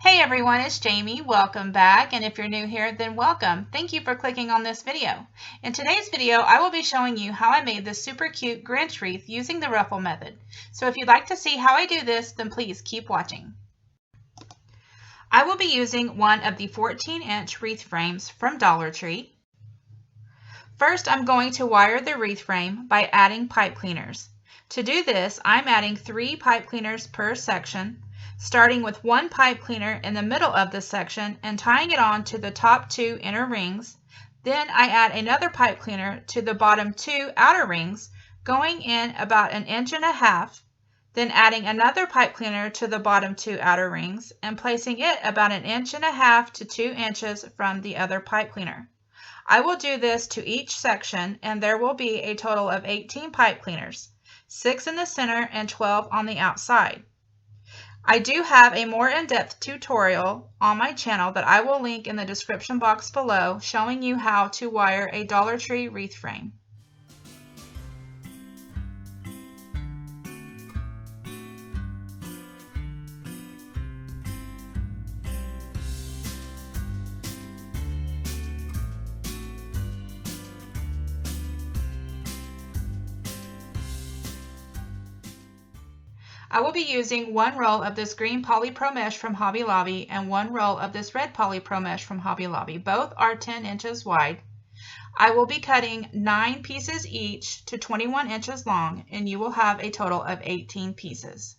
Hey everyone, it's Jamie. Welcome back, and if you're new here, then welcome. Thank you for clicking on this video. In today's video, I will be showing you how I made this super cute Grinch wreath using the Ruffel method. So if you'd like to see how I do this, then please keep watching. I will be using one of the 14-inch wreath frames from Dollar Tree. First, I'm going to wire the wreath frame by adding pipe cleaners. To do this, I'm adding 3 pipe cleaners per section, starting with 1 pipe cleaner in the middle of the section and tying it on to the top 2 inner rings. Then I add another pipe cleaner to the bottom 2 outer rings, going in about 1.5 inches, then adding another pipe cleaner to the bottom 2 outer rings and placing it about 1.5 inches to 2 inches from the other pipe cleaner. I will do this to each section, and there will be a total of 18 pipe cleaners, 6 in the center and 12 on the outside. I do have a more in-depth tutorial on my channel that I will link in the description box below, showing you how to wire a Dollar Tree wreath frame. I will be using 1 roll of this green polypro mesh from Hobby Lobby and 1 roll of this red polypro mesh from Hobby Lobby. Both are 10 inches wide. I will be cutting 9 pieces each to 21 inches long, and you will have a total of 18 pieces.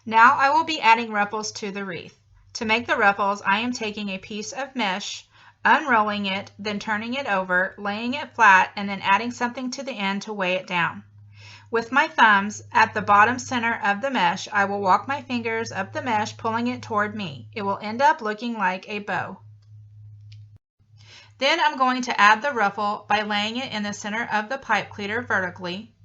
Now I will be adding ruffles to the wreath. To make the ruffles, I am taking a piece of mesh, unrolling it, then turning it over, laying it flat, and then adding something to the end to weigh it down. With my thumbs at the bottom center of the mesh, I will walk my fingers up the mesh, pulling it toward me. It will end up looking like a bow. Then I'm going to add the ruffle by laying it in the center of the pipe cleaner vertically,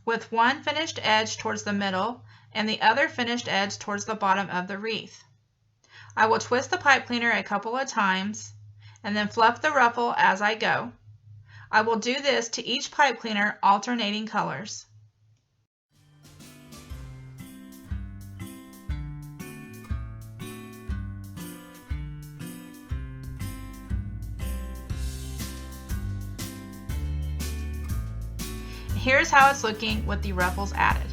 with one finished edge towards the middle and the other finished edge towards the bottom of the wreath. I will twist the pipe cleaner a couple of times and then fluff the ruffle as I go. I will do this to each pipe cleaner, alternating colors. Here's how it's looking with the ruffles added.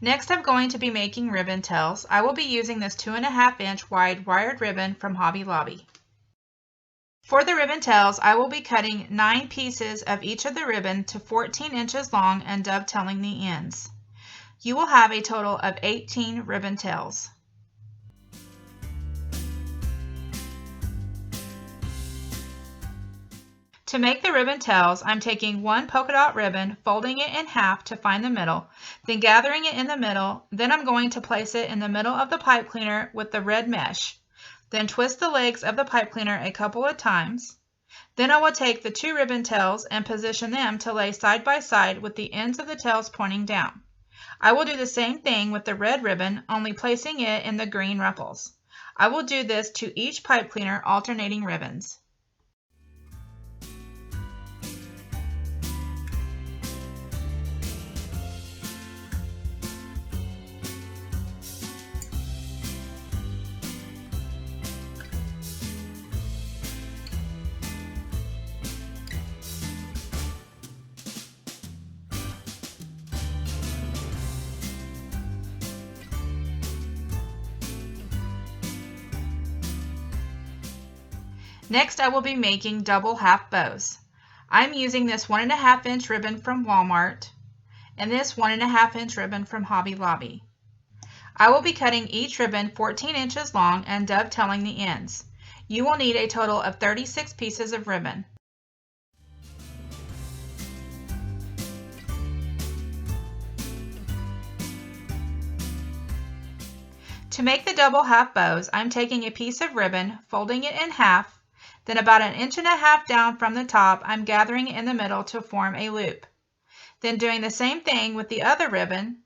Next, I'm going to be making ribbon tails. I will be using this 2.5 inch wide wired ribbon from Hobby Lobby. For the ribbon tails, I will be cutting 9 pieces of each of the ribbon to 14 inches long and dovetailing the ends. You will have a total of 18 ribbon tails. To make the ribbon tails, I'm taking 1 polka dot ribbon, folding it in half to find the middle, then gathering it in the middle. Then I'm going to place it in the middle of the pipe cleaner with the red mesh. Then twist the legs of the pipe cleaner a couple of times. Then I will take the 2 ribbon tails and position them to lay side by side with the ends of the tails pointing down. I will do the same thing with the red ribbon, only placing it in the green ruffles. I will do this to each pipe cleaner, alternating ribbons. Next, I will be making double half bows. I'm using this 1.5 inch ribbon from Walmart and this 1.5 inch ribbon from Hobby Lobby. I will be cutting each ribbon 14 inches long and dovetailing the ends. You will need a total of 36 pieces of ribbon. To make the double half bows, I'm taking a piece of ribbon, folding it in half, then about 1.5 inches down from the top, I'm gathering it in the middle to form a loop. Then doing the same thing with the other ribbon,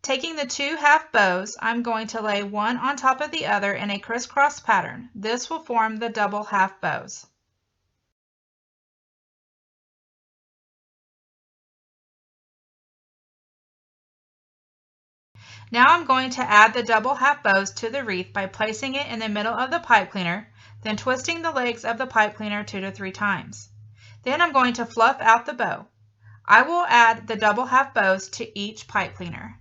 taking the 2 half bows, I'm going to lay one on top of the other in a crisscross pattern. This will form the double half bows. Now I'm going to add the double half bows to the wreath by placing it in the middle of the pipe cleaner, then twisting the legs of the pipe cleaner 2 to 3 times. Then I'm going to fluff out the bow. I will add the double half bows to each pipe cleaner.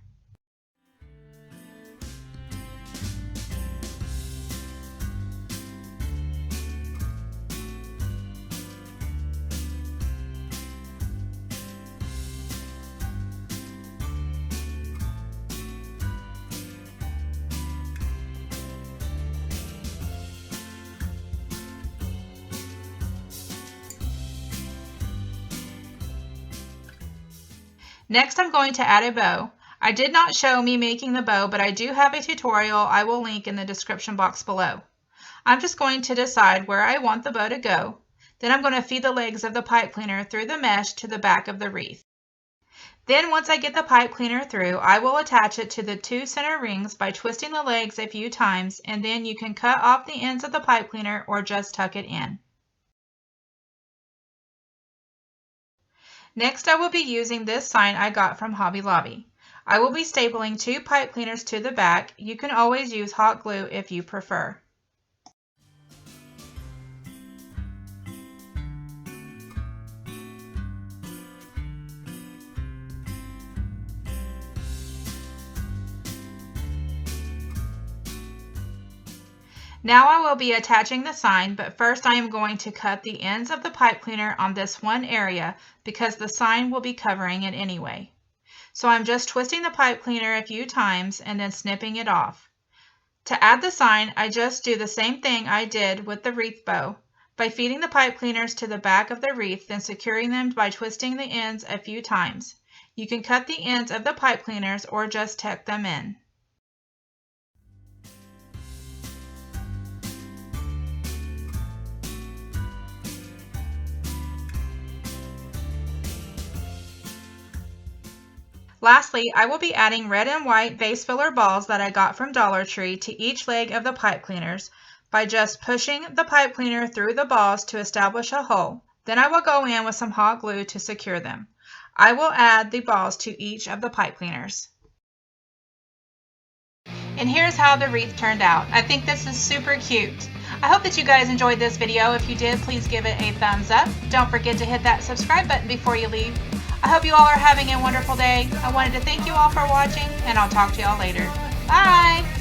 Next, I'm going to add a bow. I did not show me making the bow, but I do have a tutorial I will link in the description box below. I'm just going to decide where I want the bow to go. Then I'm going to feed the legs of the pipe cleaner through the mesh to the back of the wreath. Then once I get the pipe cleaner through, I will attach it to the 2 center rings by twisting the legs a few times, and then you can cut off the ends of the pipe cleaner or just tuck it in. Next, I will be using this sign I got from Hobby Lobby. I will be stapling 2 pipe cleaners to the back. You can always use hot glue if you prefer. Now I will be attaching the sign, but first I am going to cut the ends of the pipe cleaner on this one area because the sign will be covering it anyway. So I'm just twisting the pipe cleaner a few times and then snipping it off. To add the sign, I just do the same thing I did with the wreath bow by feeding the pipe cleaners to the back of the wreath, then securing them by twisting the ends a few times. You can cut the ends of the pipe cleaners or just tuck them in. Lastly, I will be adding red and white vase filler balls that I got from Dollar Tree to each leg of the pipe cleaners by just pushing the pipe cleaner through the balls to establish a hole. Then I will go in with some hot glue to secure them. I will add the balls to each of the pipe cleaners. And here's how the wreath turned out. I think this is super cute. I hope that you guys enjoyed this video. If you did, please give it a thumbs up. Don't forget to hit that subscribe button before you leave. I hope you all are having a wonderful day. I wanted to thank you all for watching, and I'll talk to y'all later. Bye!